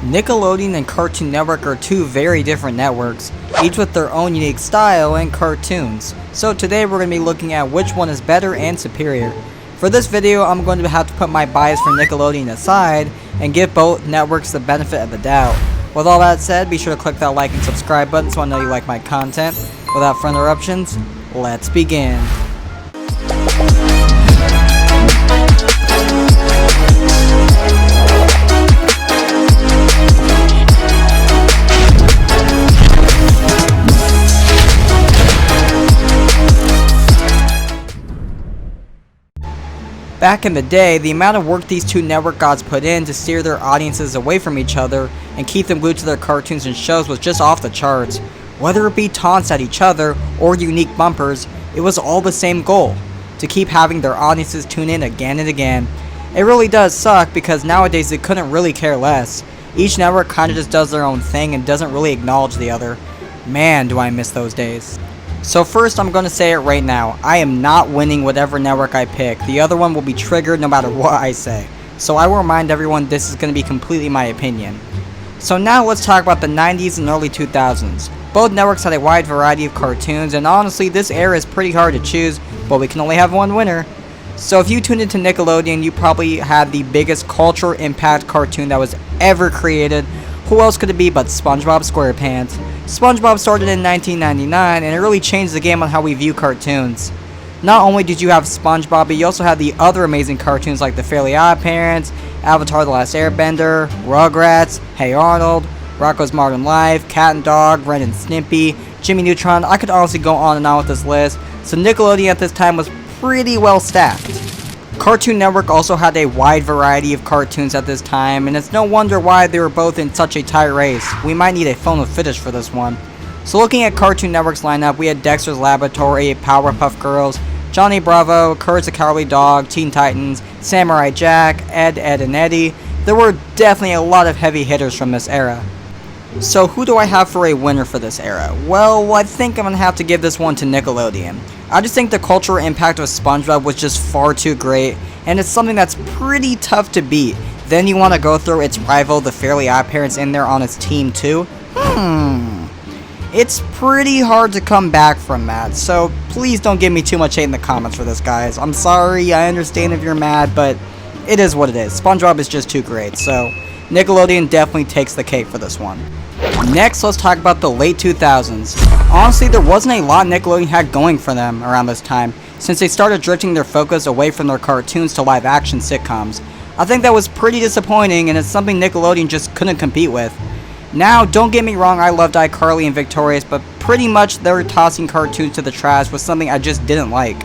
Nickelodeon and Cartoon Network are two very different networks, each with their own unique style and cartoons. So today we're going to be looking at which one is better and superior. For this video, I'm going to have to put my bias for Nickelodeon aside and give both networks the benefit of the doubt. With all that said, be sure to click that like and subscribe button so I know you like my content. Without further interruptions, let's begin. Back in the day, the amount of work these two network gods put in to steer their audiences away from each other and keep them glued to their cartoons and shows was just off the charts. Whether it be taunts at each other or unique bumpers, it was all the same goal: to keep having their audiences tune in again and again. It really does suck because nowadays they couldn't really care less. Each network kinda just does their own thing and doesn't really acknowledge the other. Man, do I miss those days. So first, I'm going to say it right now, I am not winning whatever network I pick. The other one will be triggered no matter what I say. So I will remind everyone this is going to be completely my opinion. So now let's talk about the 90s and early 2000s. Both networks had a wide variety of cartoons, and honestly this era is pretty hard to choose, but we can only have one winner. So if you tuned into Nickelodeon, you probably had the biggest cultural impact cartoon that was ever created. Who else could it be but SpongeBob SquarePants? SpongeBob started in 1999 and it really changed the game on how we view cartoons. Not only did you have SpongeBob, but you also had the other amazing cartoons like The Fairly OddParents, Avatar: The Last Airbender, Rugrats, Hey Arnold, Rocko's Modern Life, Cat and Dog, Ren and Snippy, Jimmy Neutron. I could honestly go on and on with this list. So Nickelodeon at this time was pretty well stacked. Cartoon Network also had a wide variety of cartoons at this time, and it's no wonder why they were both in such a tight race. We might need a phone with footage for this one. So looking at Cartoon Network's lineup, we had Dexter's Laboratory, Powerpuff Girls, Johnny Bravo, Courage the Cowardly Dog, Teen Titans, Samurai Jack, Ed, Edd and Eddy. There were definitely a lot of heavy hitters from this era. So who do I have for a winner for this era? Well, I think I'm going to have to give this one to Nickelodeon. I just think the cultural impact of SpongeBob was just far too great, and it's something that's pretty tough to beat. Then you want to go throw its rival, The Fairly OddParents, in there on its team too? It's pretty hard to come back from that, so please don't give me too much hate in the comments for this, guys. I'm sorry, I understand if you're mad, but it is what it is. SpongeBob is just too great, so Nickelodeon definitely takes the cake for this one. Next, let's talk about the late 2000s. Honestly, there wasn't a lot Nickelodeon had going for them around this time, since they started drifting their focus away from their cartoons to live-action sitcoms. I think that was pretty disappointing, and it's something Nickelodeon just couldn't compete with. Now, don't get me wrong, I loved iCarly and Victorious, but pretty much they were tossing cartoons to the trash was something I just didn't like.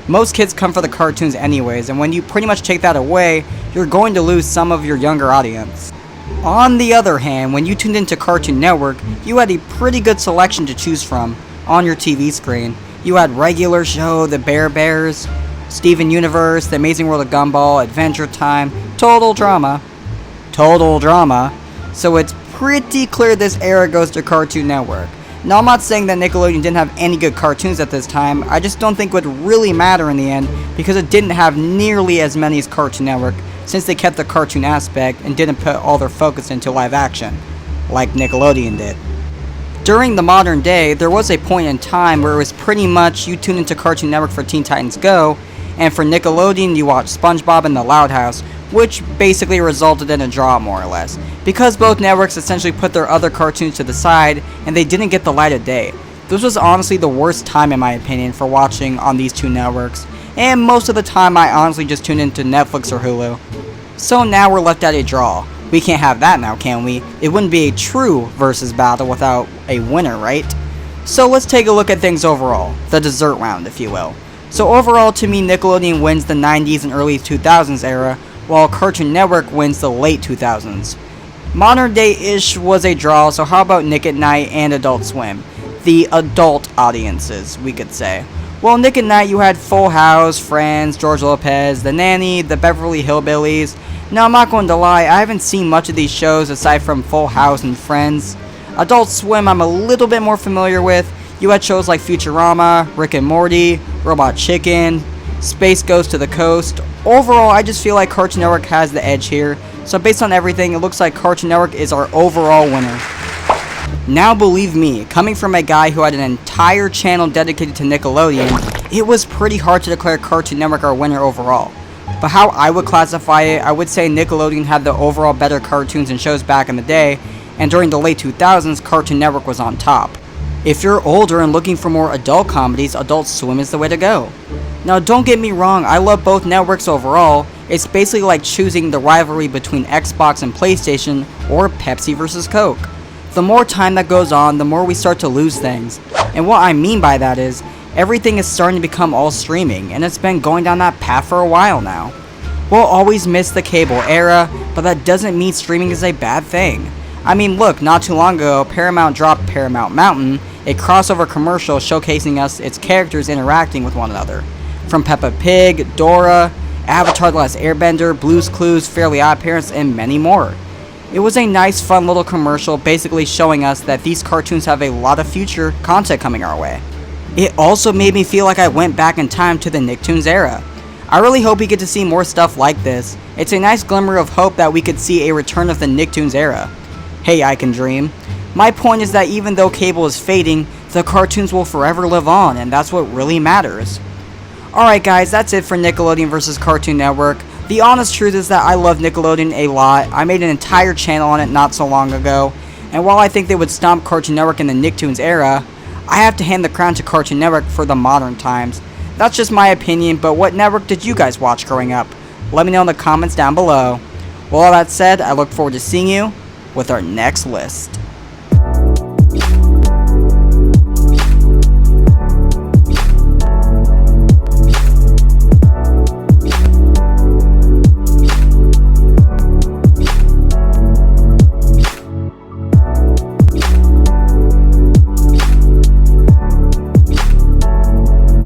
Most kids come for the cartoons anyways, and when you pretty much take that away, you're going to lose some of your younger audience. On the other hand, when you tuned into Cartoon Network, you had a pretty good selection to choose from on your TV screen. You had Regular Show, The Bear Bears, Steven Universe, The Amazing World of Gumball, Adventure Time, Total Drama. So it's pretty clear this era goes to Cartoon Network. Now, I'm not saying that Nickelodeon didn't have any good cartoons at this time, I just don't think it would really matter in the end because it didn't have nearly as many as Cartoon Network, since they kept the cartoon aspect and didn't put all their focus into live action, like Nickelodeon did. During the modern day, there was a point in time where it was pretty much you tune into Cartoon Network for Teen Titans Go, and for Nickelodeon you watch SpongeBob and the Loud House, which basically resulted in a draw more or less, because both networks essentially put their other cartoons to the side and they didn't get the light of day. This was honestly the worst time in my opinion for watching on these two networks, and most of the time I honestly just tune into Netflix or Hulu. So now we're left at a draw. We can't have that now, can we? It wouldn't be a true versus battle without a winner, right? So let's take a look at things overall, the dessert round if you will. So overall to me, Nickelodeon wins the 90s and early 2000s era, while Cartoon Network wins the late 2000s. Modern day-ish was a draw, so how about Nick at Night and Adult Swim? The adult audiences, we could say. Well, Nick at Night you had Full House, Friends, George Lopez, The Nanny, The Beverly Hillbillies. Now, I'm not going to lie, I haven't seen much of these shows aside from Full House and Friends. Adult Swim I'm a little bit more familiar with. You had shows like Futurama, Rick and Morty, Robot Chicken, Space Goes to the Coast. Overall, I just feel like Cartoon Network has the edge here, So based on everything, it looks like Cartoon Network is our overall winner. Now believe me, coming from a guy who had an entire channel dedicated to Nickelodeon, it was pretty hard to declare Cartoon Network our winner overall. But how I would classify it, I would say Nickelodeon had the overall better cartoons and shows back in the day, and during the late 2000s, Cartoon Network was on top. If you're older and looking for more adult comedies, Adult Swim is the way to go. Now don't get me wrong, I love both networks overall. It's basically like choosing the rivalry between Xbox and PlayStation or Pepsi versus Coke. The more time that goes on, the more we start to lose things. And what I mean by that is, everything is starting to become all streaming, and it's been going down that path for a while now. We'll always miss the cable era, but that doesn't mean streaming is a bad thing. I mean look, not too long ago, Paramount dropped Paramount Mountain, a crossover commercial showcasing us its characters interacting with one another. From Peppa Pig, Dora, Avatar: The Last Airbender, Blue's Clues, Fairly OddParents, and many more. It was a nice fun little commercial basically showing us that these cartoons have a lot of future content coming our way. It also made me feel like I went back in time to the Nicktoons era. I really hope we get to see more stuff like this. It's a nice glimmer of hope that we could see a return of the Nicktoons era. Hey, I can dream. My point is that even though cable is fading, the cartoons will forever live on, and that's what really matters. Alright guys, that's it for Nickelodeon vs Cartoon Network. The honest truth is that I love Nickelodeon a lot. I made an entire channel on it not so long ago, and while I think they would stomp Cartoon Network in the Nicktoons era, I have to hand the crown to Cartoon Network for the modern times. That's just my opinion, but what network did you guys watch growing up? Let me know in the comments down below. With all that said, I look forward to seeing you with our next list.